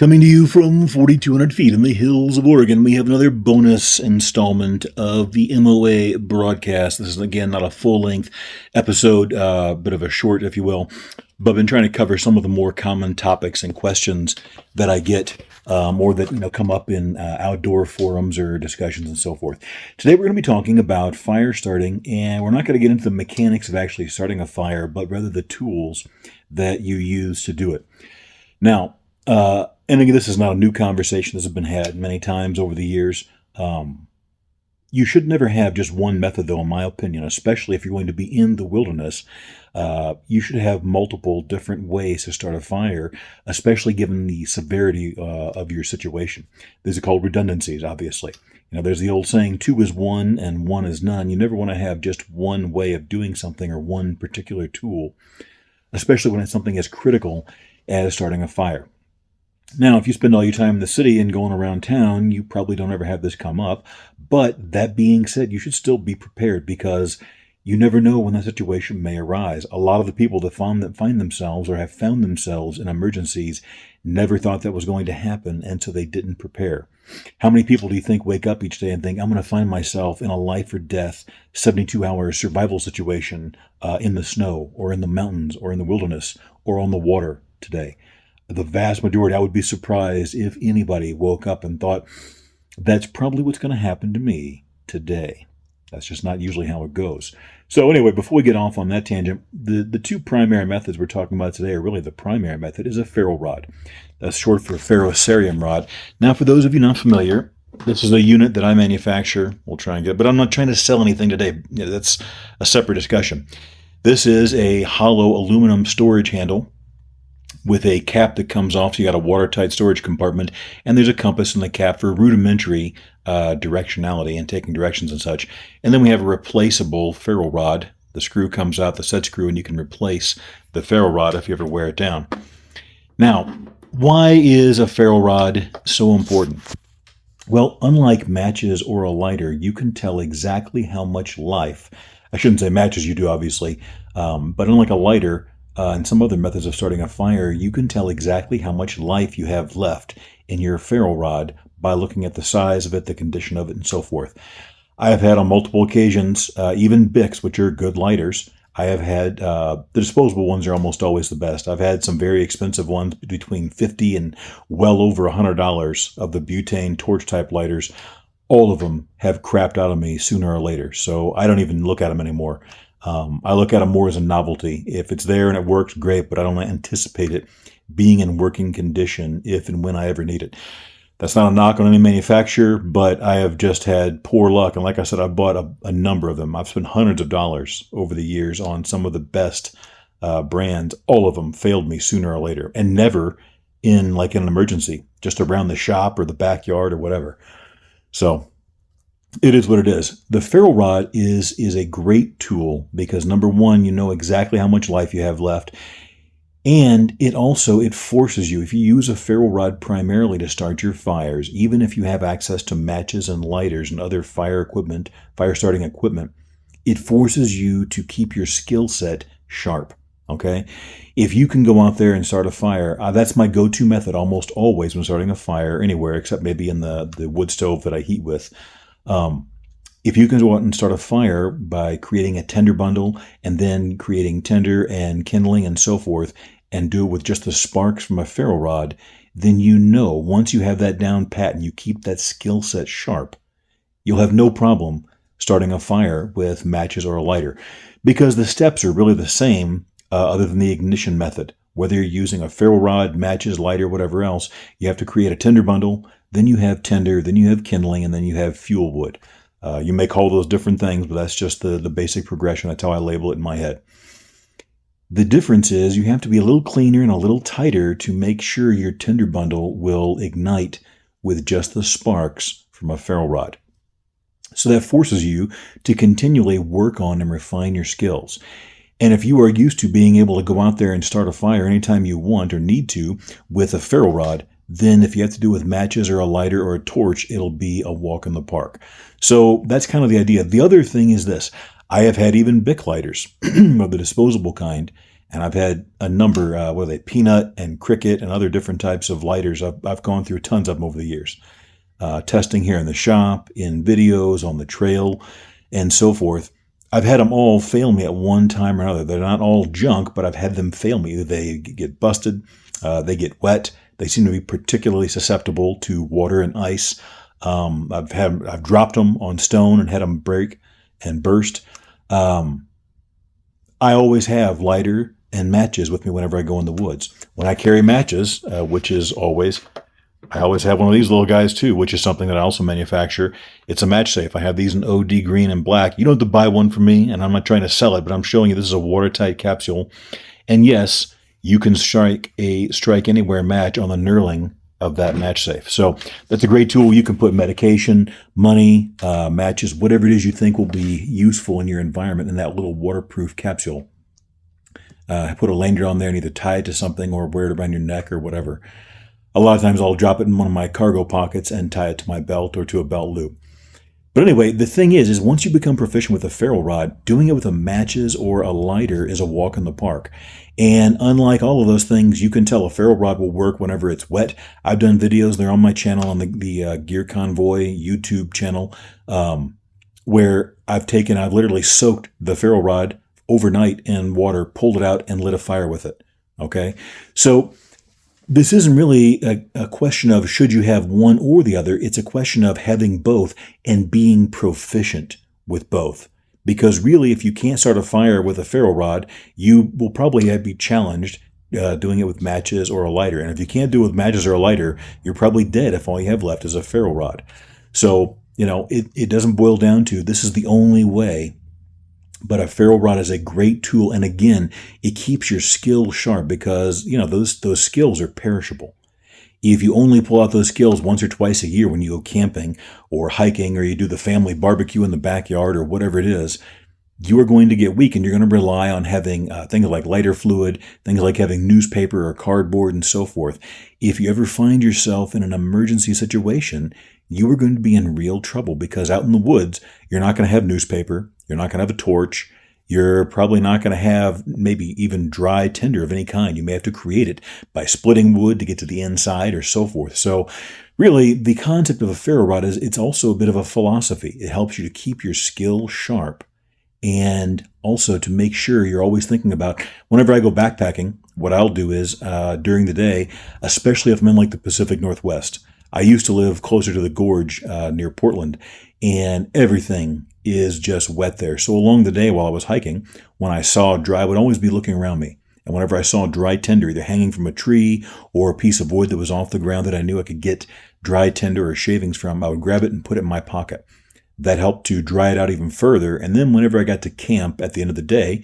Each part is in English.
Coming to you from 4,200 feet in the hills of Oregon, we have another bonus installment of the MOA broadcast. This is, again, not a full-length episode, bit of a short, if you will, but I've been trying to cover some of the more common topics and questions that I get or that come up in outdoor forums or discussions and so forth. Today we're going to be talking about fire starting, and we're not going to get into the mechanics of actually starting a fire, but rather the tools that you use to do it. Now, and again, this is not a new conversation. This has been had many times over the years. You should never have just one method, though, in my opinion, especially if you're going to be in the wilderness. You should have multiple different ways to start a fire, especially given the severity of your situation. These are called redundancies, obviously. There's the old saying, 2 is 1 and 1 is none. You never want to have just one way of doing something or one particular tool, especially when it's something as critical as starting a fire. Now, if you spend all your time in the city and going around town, you probably don't ever have this come up. But that being said, you should still be prepared because you never know when that situation may arise. A lot of the people that find themselves or have found themselves in emergencies never thought that was going to happen, and so they didn't prepare. How many people do you think wake up each day and think, I'm going to find myself in a life or death 72-hour survival situation in the snow or in the mountains or in the wilderness or on the water today? The vast majority, I would be surprised if anybody woke up and thought, that's probably what's going to happen to me today. That's just not usually how it goes. So anyway, before we get off on that tangent, the two primary methods we're talking about today, are really the primary method, is a ferro rod. That's short for ferrocerium rod. Now, for those of you not familiar, this is a unit that I manufacture. We'll try and get, but I'm not trying to sell anything today. That's a separate discussion. This is a hollow aluminum storage handle with a cap that comes off, so you got a watertight storage compartment, and there's a compass in the cap for rudimentary directionality and taking directions and such. And then we have a replaceable ferro rod. The screw comes out, the set screw, and you can replace the ferro rod if you ever wear it down. Now, why is a ferro rod so important? Well, unlike matches or a lighter, you can tell exactly how much life, I shouldn't say matches, you do obviously, but unlike a lighter, and some other methods of starting a fire, you can tell exactly how much life you have left in your ferro rod by looking at the size of it, the condition of it, and so forth. I have had on multiple occasions, even Bicks, which are good lighters. I have had, the disposable ones are almost always the best. I've had some very expensive ones between $50 and well over $100 of the butane torch type lighters. All of them have crapped out of me sooner or later, so I don't even look at them anymore. I look at them more as a novelty. If it's there and it works, great, but I don't anticipate it being in working condition if and when I ever need it. That's not a knock on any manufacturer, but I have just had poor luck. And like I said, I've bought a number of them. I've spent hundreds of dollars over the years on some of the best brands. All of them failed me sooner or later, and never in like an emergency, just around the shop or the backyard or whatever. So it is what it is. The ferro rod is a great tool because, number one, you know exactly how much life you have left. And it forces you, if you use a ferro rod primarily to start your fires, even if you have access to matches and lighters and other fire starting equipment, it forces you to keep your skill set sharp. Okay? If you can go out there and start a fire, that's my go-to method almost always when starting a fire anywhere, except maybe in the wood stove that I heat with. If you can go out and start a fire by creating a tinder bundle and then creating tinder and kindling and so forth, and do it with just the sparks from a ferro rod, then once you have that down pat and you keep that skill set sharp, you'll have no problem starting a fire with matches or a lighter, because the steps are really the same other than the ignition method. Whether you're using a ferro rod, matches, lighter, whatever else, you have to create a tinder bundle, then you have tinder, then you have kindling, and then you have fuel wood. You may call those different things, but that's just the basic progression. That's how I label it in my head. The difference is you have to be a little cleaner and a little tighter to make sure your tinder bundle will ignite with just the sparks from a ferro rod. So that forces you to continually work on and refine your skills. And if you are used to being able to go out there and start a fire anytime you want or need to with a ferro rod, then if you have to do with matches or a lighter or a torch, it'll be a walk in the park. So that's kind of the idea. The other thing is this. I have had even Bic lighters of the disposable kind, And I've had a number, what are they, peanut and cricket and other different types of lighters. I've gone through tons of them over the years. Testing here in the shop, in videos, on the trail, and so forth. I've had them all fail me at one time or another. They're not all junk, but I've had them fail me. Either they get busted, they get wet, they seem to be particularly susceptible to water and ice. I've dropped them on stone and had them break and burst. I always have lighter and matches with me whenever I go in the woods. When I carry matches, which is always, I always have one of these little guys too, which is something that I also manufacture. It's a match safe. I have these in OD green and black. You don't have to buy one from me, and I'm not trying to sell it, but I'm showing you this is a watertight capsule. And yes, you can strike anywhere match on the knurling of that match safe. So that's a great tool. You can put medication, money, matches, whatever it is you think will be useful in your environment in that little waterproof capsule. Put a lanyard on there and either tie it to something or wear it around your neck or whatever. A lot of times I'll drop it in one of my cargo pockets and tie it to my belt or to a belt loop. But anyway, the thing is once you become proficient with a ferro rod, doing it with a matches or a lighter is a walk in the park. And unlike all of those things, you can tell a ferro rod will work whenever it's wet. I've done videos, they're on my channel, on the Gear Convoy YouTube channel, where I've literally soaked the ferro rod overnight in water, pulled it out, and lit a fire with it. Okay? So this isn't really a question of should you have one or the other. It's a question of having both and being proficient with both. Because really, if you can't start a fire with a ferro rod, you will probably be challenged doing it with matches or a lighter. And if you can't do it with matches or a lighter, you're probably dead if all you have left is a ferro rod. So, it doesn't boil down to this is the only way. But a ferro rod is a great tool, and again, it keeps your skill sharp because, those skills are perishable. If you only pull out those skills once or twice a year when you go camping or hiking or you do the family barbecue in the backyard or whatever it is, you are going to get weak and you're going to rely on having things like lighter fluid, things like having newspaper or cardboard and so forth. If you ever find yourself in an emergency situation, you are going to be in real trouble because out in the woods, you're not going to have newspaper. You're not going to have a torch. You're probably not going to have maybe even dry tinder of any kind. You may have to create it by splitting wood to get to the inside or so forth. So really, the concept of a ferro rod is it's also a bit of a philosophy. It helps you to keep your skill sharp and also to make sure you're always thinking about, whenever I go backpacking, what I'll do is during the day, especially if I'm in like the Pacific Northwest, I used to live closer to the gorge near Portland, and everything is just wet there. So along the day while I was hiking, when I saw dry, I would always be looking around me. And whenever I saw dry tinder, either hanging from a tree or a piece of wood that was off the ground that I knew I could get dry tinder or shavings from, I would grab it and put it in my pocket. That helped to dry it out even further. And then whenever I got to camp at the end of the day,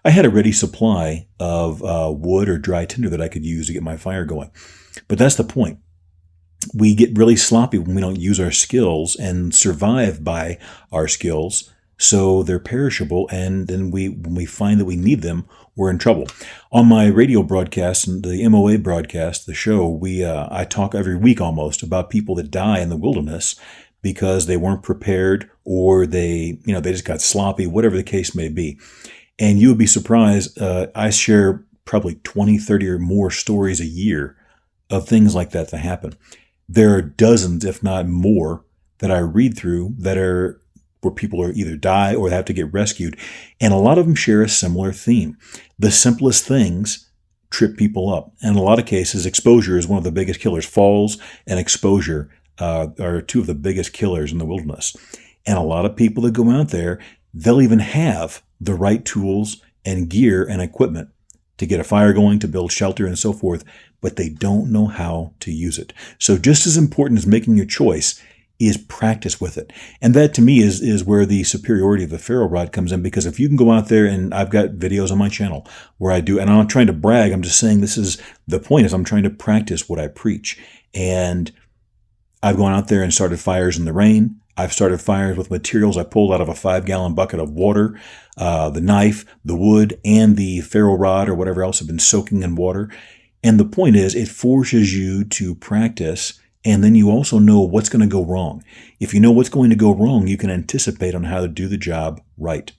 I had a ready supply of wood or dry tinder that I could use to get my fire going. But that's the point. We get really sloppy when we don't use our skills and survive by our skills, so they're perishable, and then when we find that we need them, we're in trouble. On my radio broadcast, the MOA broadcast, the show, I talk every week almost about people that die in the wilderness because they weren't prepared or they just got sloppy, whatever the case may be. And you would be surprised, I share probably 20, 30 or more stories a year of things like that happen. There are dozens, if not more, that I read through that are where people are either die or they have to get rescued. And a lot of them share a similar theme. The simplest things trip people up. And in a lot of cases, exposure is one of the biggest killers. Falls and exposure are two of the biggest killers in the wilderness. And a lot of people that go out there, they'll even have the right tools and gear and equipment to get a fire going, to build shelter and so forth, but they don't know how to use it. So just as important as making your choice is practice with it. And that to me is where the superiority of the ferro rod comes in, because if you can go out there, and I've got videos on my channel where I do, and I'm not trying to brag, I'm just saying this is the point, is I'm trying to practice what I preach. And I've gone out there and started fires in the rain. I've started fires with materials I pulled out of a 5-gallon bucket of water. The knife, the wood, and the ferro rod or whatever else have been soaking in water. And the point is, it forces you to practice, and then you also know what's going to go wrong. If you know what's going to go wrong, you can anticipate on how to do the job right.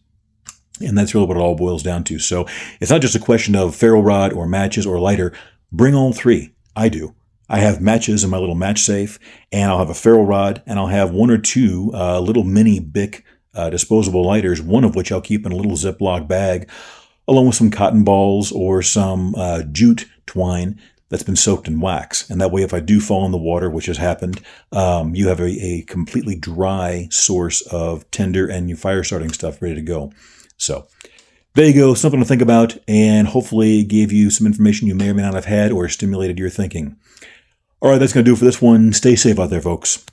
And that's really what it all boils down to. So it's not just a question of ferro rod or matches or lighter. Bring all three. I do. I have matches in my little match safe, and I'll have a ferro rod, and I'll have one or two little mini Bic disposable lighters, one of which I'll keep in a little Ziploc bag, along with some cotton balls or some jute twine that's been soaked in wax. And that way, if I do fall in the water, which has happened, you have a completely dry source of tinder and your fire starting stuff ready to go. So there you go, something to think about, and hopefully gave you some information you may or may not have had or stimulated your thinking. All right, that's going to do it for this one. Stay safe out there, folks.